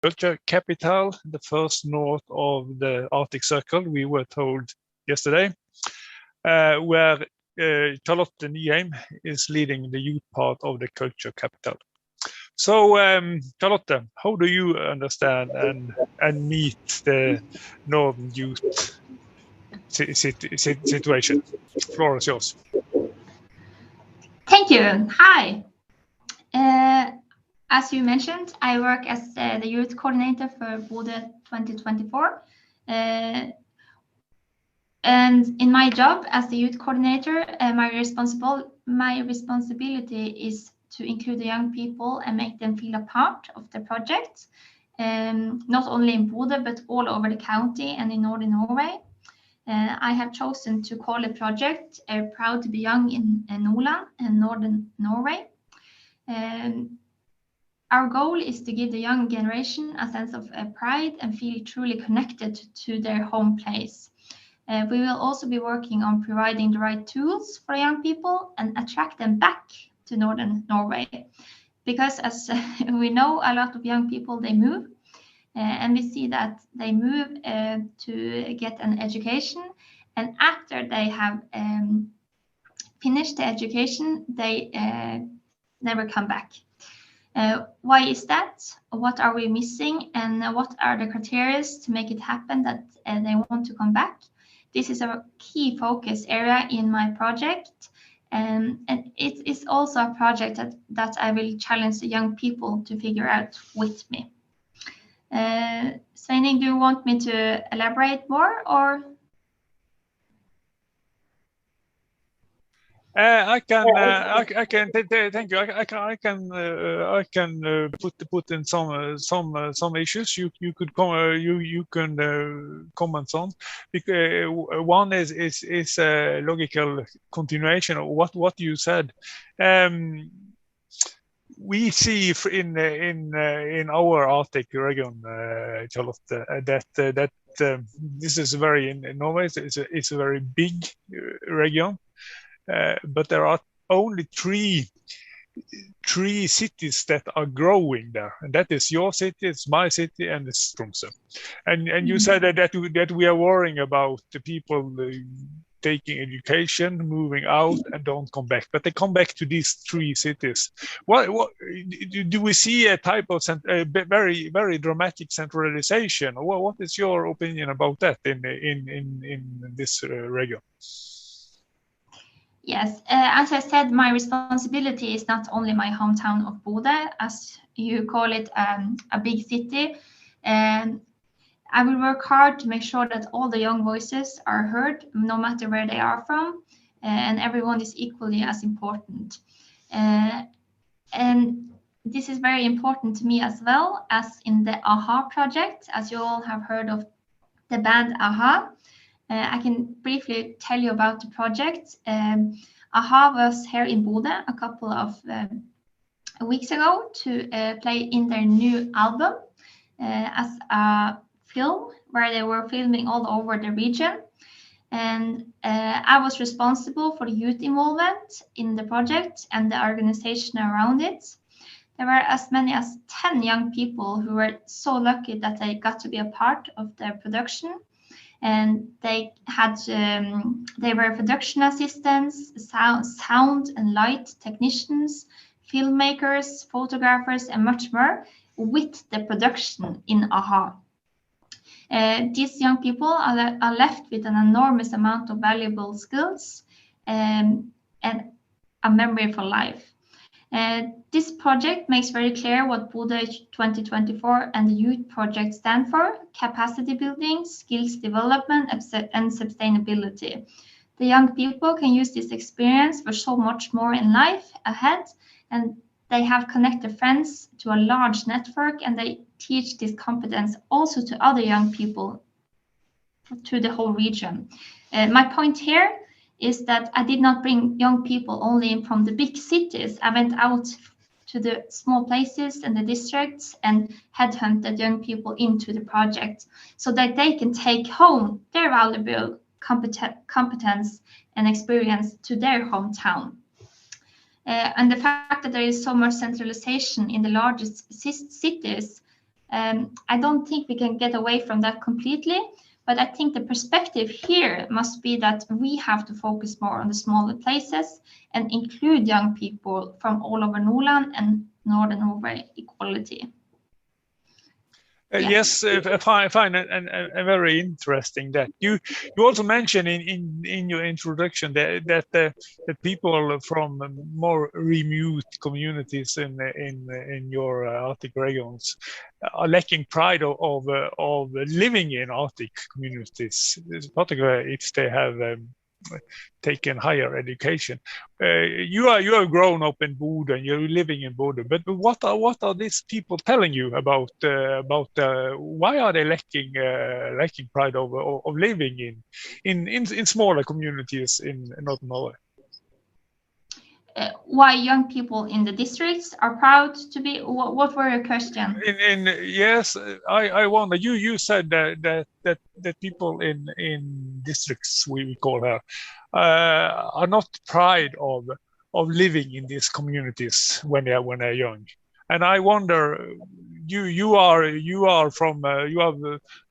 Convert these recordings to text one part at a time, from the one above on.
culture capital, the first north of the Arctic Circle, we were told yesterday, where Charlotte Nyheim is leading the youth part of the culture capital. So, Charlotte, how do you understand and meet the Northern youth situation? The floor is yours. Thank you. Hi. As you mentioned, I work as the youth coordinator for Bodø 2024. And in my job as the youth coordinator, my responsibility is to include the young people and make them feel a part of the project, not only in Bodø, but all over the county and in northern Norway. I have chosen to call the project Proud to be Young in Nordland and northern Norway. Our goal is to give the young generation a sense of pride and feel truly connected to their home place. We will also be working on providing the right tools for young people and attract them back to northern Norway. Because as we know, a lot of young people, they move. And we see that they move to get an education. And after they have finished the education, they never come back. Why is that? What are we missing? And what are the criteria to make it happen that they want to come back? This is a key focus area in my project. And it is also a project that I will challenge the young people to figure out with me. Sveining, do you want me to elaborate more, or? I can. Thank you. I can put in some issues you could comment on. Because one is a logical continuation of what you said. We see in our Arctic region, Charlotte, that this is in Norway. It's a very big region. But there are only three cities that are growing there, and that is your city, it's my city, and it's Tromsø. And you said that we are worrying about the people taking education, moving out, and don't come back. But they come back to these three cities. What do we see a type of very very dramatic centralization? What is your opinion about that in this region? Yes, as I said, my responsibility is not only my hometown of Bodø, as you call it, a big city. I will work hard to make sure that all the young voices are heard, no matter where they are from, and everyone is equally as important. And this is very important to me as well, as in the AHA project, as you all have heard of the band AHA. I can briefly tell you about the project. AHA was here in Bodø a couple of weeks ago to play in their new album as a film where they were filming all over the region. And I was responsible for the youth involvement in the project and the organization around it. There were as many as 10 young people who were so lucky that they got to be a part of the production. And they were production assistants, sound and light technicians, filmmakers, photographers, and much more with the production in AHA. These young people are left with an enormous amount of valuable skills and a memory for life. This project makes very clear what Bodø 2024 and the Youth Project stand for: capacity building, skills development, and sustainability. The young people can use this experience for so much more in life ahead, and they have connected friends to a large network, and they teach this competence also to other young people to the whole region. My point here is that I did not bring young people only from the big cities. I went out to the small places and the districts and headhunted young people into the project so that they can take home their valuable competence and experience to their hometown. And the fact that there is so much centralization in the largest cities I don't think we can get away from that completely, but I think the perspective here must be that we have to focus more on the smaller places and include young people from all over Nordland and Northern Norway equality. Yes, I find it very interesting that you also mentioned in your introduction that people from more remote communities in your Arctic regions are lacking pride of living in Arctic communities, particularly if they have taken higher education. You are grown up in Bodø and you're living in Bodø, but what are these people telling you about why are they lacking pride of living in smaller communities in Northern Norway? Why young people in the districts are proud to be? What were your question? Yes, I wonder. You said that people in districts, we call her, are not proud of living in these communities when they're young, and I wonder. You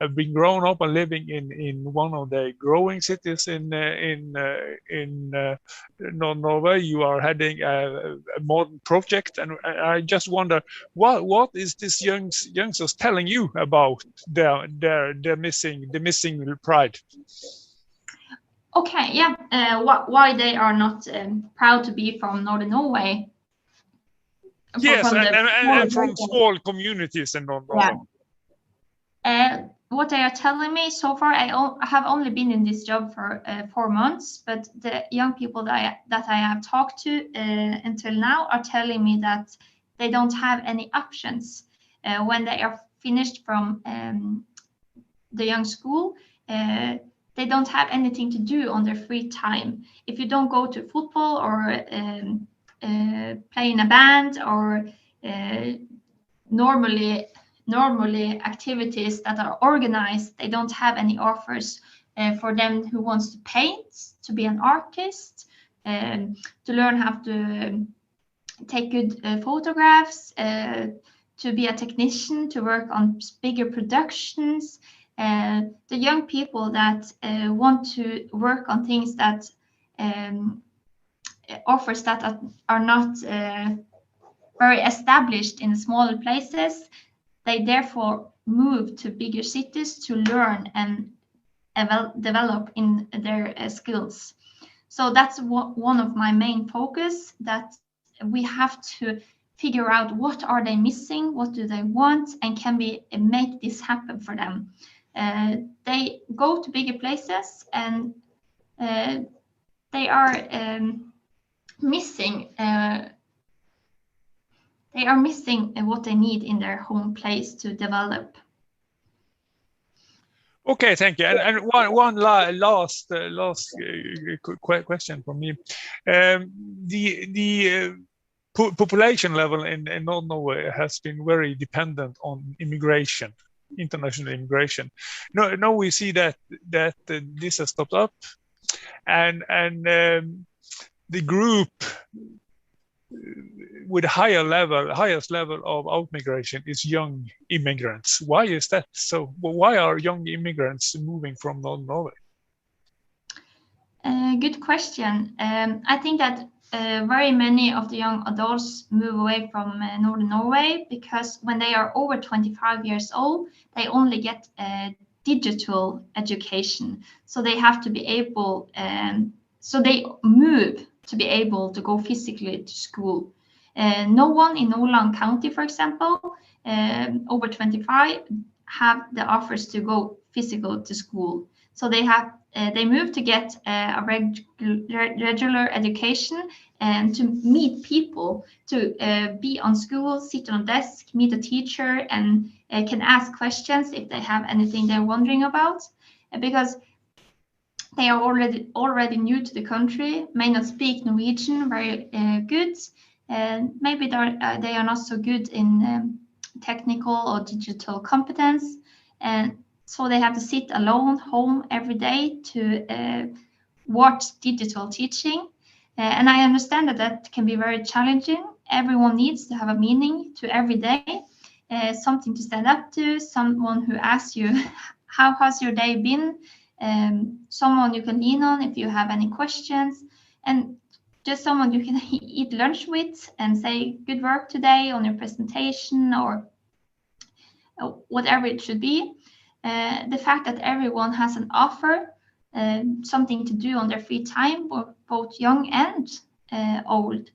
have been grown up and living in one of the growing cities in Norway. You are heading a modern project, and I just wonder what is this youngsters telling you about their missing pride? Okay, yeah. Why they are not proud to be from Northern Norway? Yes, and from small communities in Northern Norway. Yeah. What they are telling me so far, I have only been in this job for 4 months, but the young people that I have talked to until now are telling me that they don't have any options when they are finished from the young school. They don't have anything to do on their free time. If you don't go to football or play in a band or normally activities that are organized, they don't have any offers for them who wants to paint, to be an artist, to learn how to take good photographs, to be a technician, to work on bigger productions. The young people that want to work on things that offers that are not very established in smaller places, they therefore move to bigger cities to learn and develop in their skills. So that's one of my main focus, that we have to figure out what are they missing, what do they want, and can we make this happen for them. They go to bigger places and they are missing what they need in their home place to develop. Okay, thank you. And one last question from me. The population level in Northern Norway has been very dependent on immigration, international immigration. Now we see that this has stopped up, and the group with highest level of outmigration is young immigrants. Why is that so? Why are young immigrants moving from Northern Norway? Good question. I think that very many of the young adults move away from Northern Norway because when they are over 25 years old, they only get digital education. So they have to be able, so they move to be able to go physically to school. No one in Nordland County, for example, over 25 have the offers to go physical to school. So they move to get a regular education and to meet people, to be on school, sit on a desk, meet a teacher, and can ask questions if they have anything they're wondering about. Because they are already new to the country, may not speak Norwegian very good, and maybe they are not so good in technical or digital competence, and so they have to sit alone home every day to watch digital teaching. And I understand that can be very challenging. Everyone needs to have a meaning to every day. something to stand up to, someone who asks you, how has your day been? Someone you can lean on if you have any questions, and just someone you can eat lunch with and say good work today on your presentation or whatever it should be. The fact that everyone has an offer, something to do on their free time, both young and old.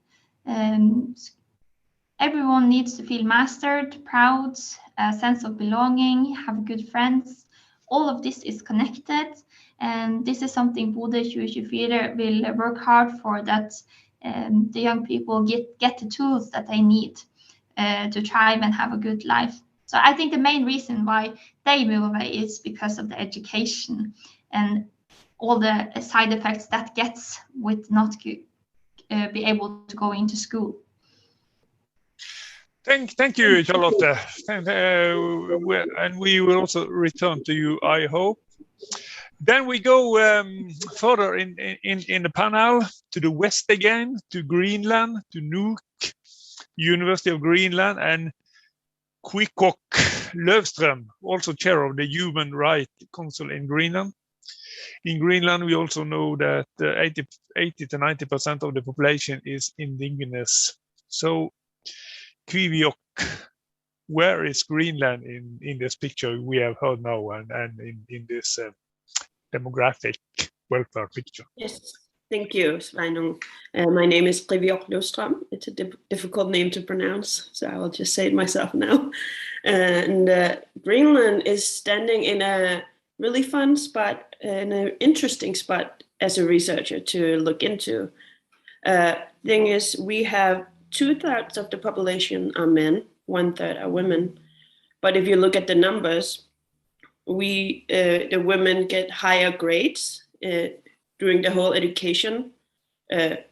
Everyone needs to feel mastered, proud, a sense of belonging, have good friends. All of this is connected, and this is something Bodø 2024 will work hard for, that the young people get the tools that they need to thrive and have a good life. So I think the main reason why they move away is because of the education and all the side effects that gets with not be able to go into school. Thank you, Charlotte. And we will also return to you, I hope. Then we go further in the panel to the west again, to Greenland, to Nuuk, University of Greenland, and Quikok Løvstrøm, also chair of the Human Rights Council in Greenland. In Greenland, we also know that 80 to 90% of the population is indigenous. So, Quikok, where is Greenland in this picture we have heard now and in this demographic welfare picture? Yes, thank you, Sveinung. My name is Quikok Løvstrøm. It's a difficult name to pronounce, so I will just say it myself now. And Greenland is standing in a really fun spot, in an interesting spot as a researcher to look into. Thing is, we have 2/3 of the population are men, 1/3 are women. But if you look at the numbers, the women get higher grades during the whole education